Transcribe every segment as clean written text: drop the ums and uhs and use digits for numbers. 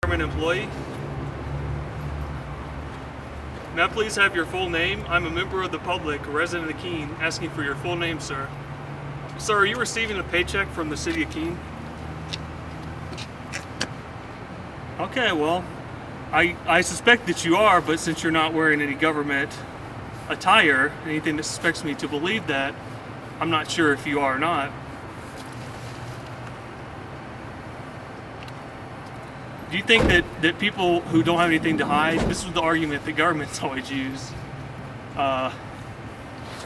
Government employee. May I please have your full name? I'm a member of the public, a resident of Keene, asking for your full name, sir. Sir, are you receiving a paycheck from the city of Keene? Okay, well, I suspect that you are, but since you're not wearing any government attire, anything that suspects me to believe that, I'm not sure if you are or not. Do you think that people who don't have anything to hide, this is the argument that governments always use,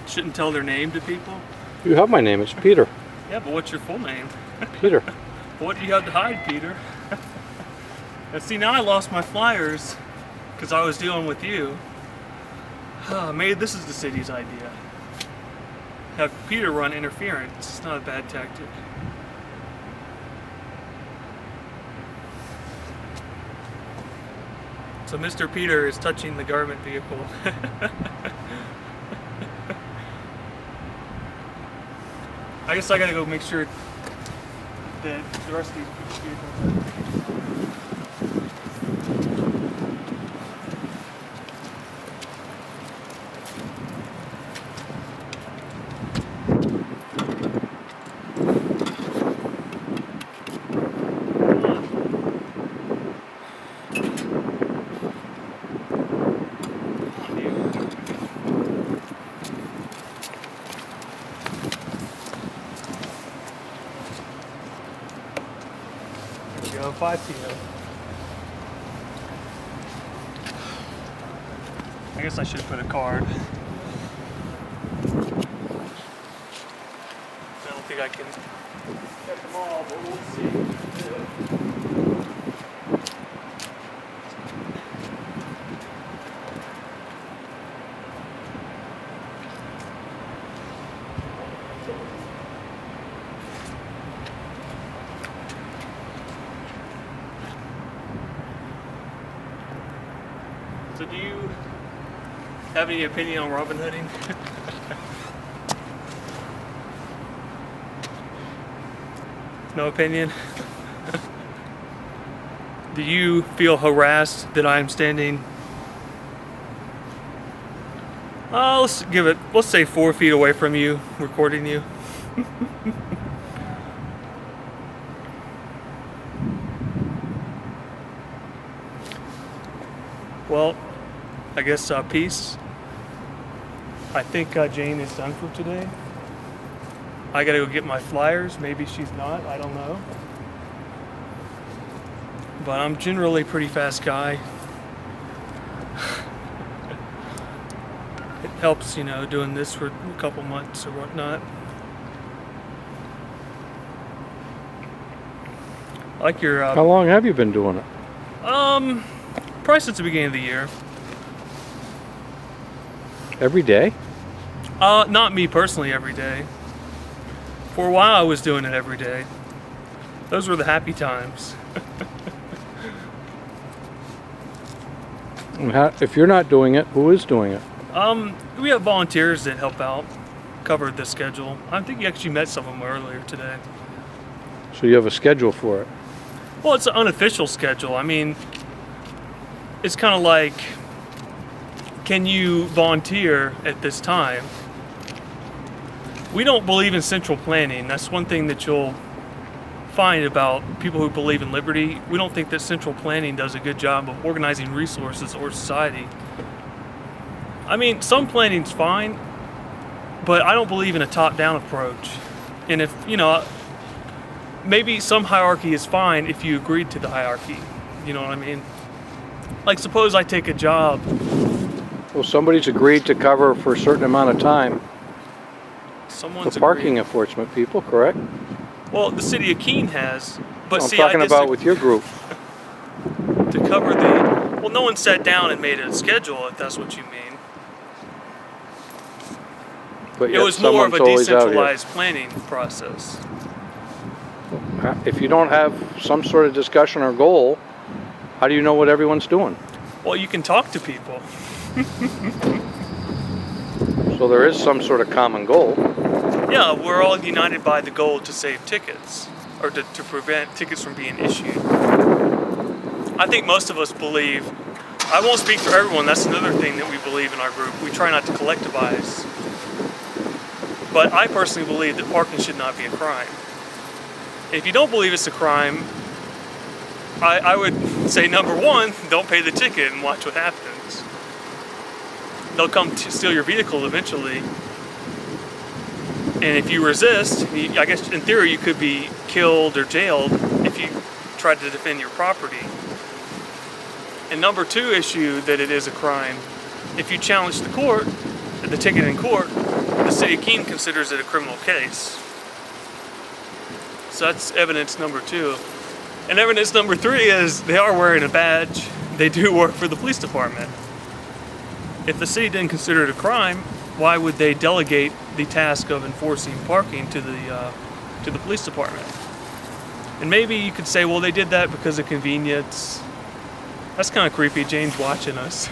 shouldn't tell their name to people? You have my name, it's Peter. Yeah, but what's your full name? Peter. What do you have to hide, Peter? And see, now I lost my flyers because I was dealing with you. Maybe this is the city's idea. Have Peter run interference. It's not a bad tactic. So Mr. Peter is touching the government vehicle. I guess I gotta go make sure that the rest of these vehicles go 5 p.m. I guess I should put a card. I don't think I can get them all, but we'll see. So do you have any opinion on Robin Hooding? No opinion? Do you feel harassed that I'm standing, let's say 4 feet away from you, recording you? Well, I guess peace. I think Jane is done for today. I gotta go get my flyers. Maybe she's not, I don't know. But I'm generally a pretty fast guy. It helps, you know, doing this for a couple months or whatnot. I like your... How long have you been doing it? Probably since the beginning of the year. Every day? Not me personally every day. For a while I was doing it every day. Those were the happy times. If you're not doing it, who is doing it? We have volunteers that help out, cover the schedule. I think you actually met some of them earlier today. So you have a schedule for it? Well, it's an unofficial schedule. I mean, it's kind of like, can you volunteer at this time? We don't believe in central planning. That's one thing that you'll find about people who believe in liberty. We don't think that central planning does a good job of organizing resources or society. I mean, some planning's fine, but I don't believe in a top-down approach. And if, you know, maybe some hierarchy is fine if you agreed to the hierarchy. You know what I mean? Like, suppose I take a job. Well, somebody's agreed to cover for a certain amount of time. Someone's the parking agreed. enforcement people, correct? Well, the city of Keene has. But I'm see, talking about with your group. To cover the... Well, no one sat down and made a schedule, if that's what you mean. But it was more of a decentralized planning process. If you don't have some sort of discussion or goal, how do you know what everyone's doing? Well, you can talk to people. So there is some sort of common goal. Yeah, we're all united by the goal to save tickets, or to prevent tickets from being issued. I think most of us believe, I won't speak for everyone, that's another thing that we believe in our group. We try not to collectivize. But I personally believe that parking should not be a crime. If you don't believe it's a crime, I would say number one, don't pay the ticket and watch what happens. They'll come to steal your vehicle eventually. And if you resist, I guess in theory you could be killed or jailed if you tried to defend your property. And number two issue that it is a crime, if you challenge the ticket in court, the city of Keene considers it a criminal case. So that's evidence number two. And evidence number three is they are wearing a badge. They do work for the police department. If the city didn't consider it a crime, why would they delegate the task of enforcing parking to the police department? And maybe you could say, well, they did that because of convenience. That's kind of creepy. Jane's watching us.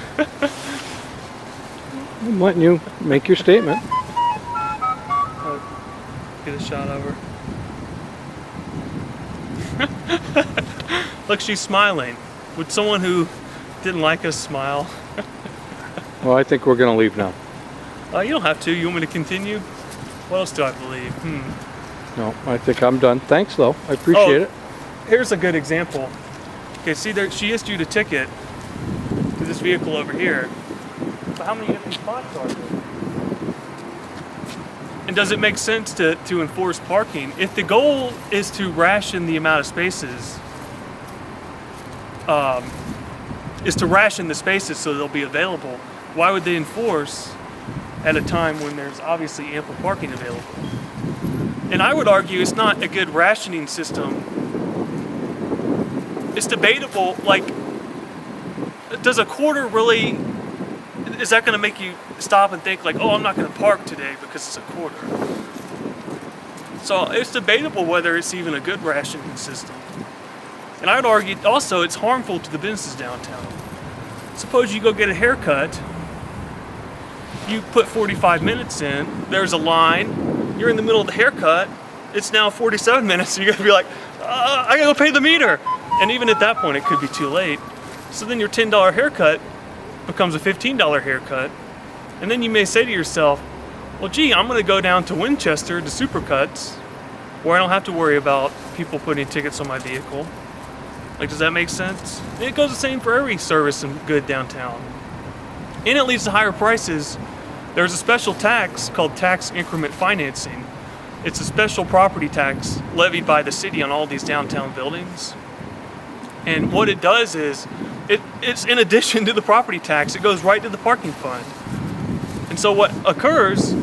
I'm letting you make your statement. Get a shot of her. Look, she's smiling. Would someone who didn't like us smile? Well, I think we're going to leave now. You don't have to. You want me to continue? What else do I believe? No, I think I'm done. Thanks, though. I appreciate it. Here's a good example. Okay, see there, she issued a ticket to this vehicle over here. But how many empty spots are there? And does it make sense to enforce parking? If the goal is to ration the amount of spaces, so they'll be available, why would they enforce at a time when there's obviously ample parking available? And I would argue it's not a good rationing system. It's debatable, like, does a quarter really, is that gonna make you stop and think like, oh, I'm not gonna park today because it's a quarter? So it's debatable whether it's even a good rationing system. And I would argue also it's harmful to the businesses downtown. Suppose you go get a haircut, you put 45 minutes in, there's a line, you're in the middle of the haircut, it's now 47 minutes, so you're gonna be like, I gotta go pay the meter. And even at that point, it could be too late. So then your $10 haircut becomes a $15 haircut. And then you may say to yourself, well, gee, I'm gonna go down to Winchester to Supercuts, where I don't have to worry about people putting tickets on my vehicle. Like, does that make sense? And it goes the same for every service and good downtown. And it leads to higher prices. There's a special tax called tax increment financing. It's a special property tax levied by the city on all these downtown buildings. And what it does is, it's in addition to the property tax, it goes right to the parking fund. And so what occurs,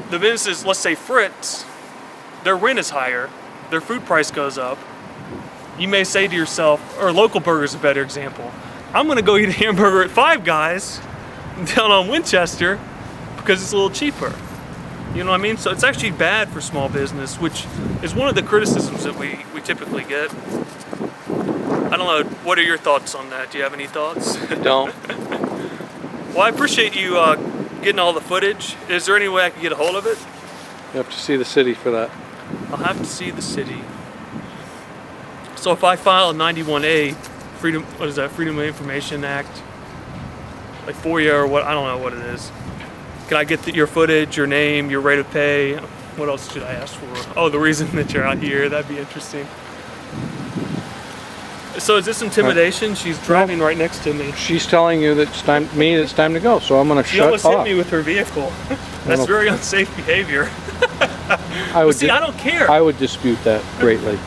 the businesses, let's say Fritz, their rent is higher, their food price goes up. You may say to yourself, or Local Burger is a better example, I'm gonna go eat a hamburger at Five Guys down on Winchester because it's a little cheaper. You know what I mean? So it's actually bad for small business, which is one of the criticisms that we typically get. I don't know, what are your thoughts on that? Do you have any thoughts? Don't. Well, I appreciate you getting all the footage. Is there any way I can get a hold of it? You have to see the city for that. I'll have to see the city. So if I file a 91A, Freedom of Information Act, like FOIA or what, I don't know what it is. Can I get your footage, your name, your rate of pay? What else should I ask for? Oh, the reason that you're out here, that'd be interesting. So is this intimidation? She's driving right next to me. She's telling you that it's time to go, so I'm going to She shut almost off. hit me with her vehicle. That's very unsafe behavior. I See, I don't care. I would dispute that greatly.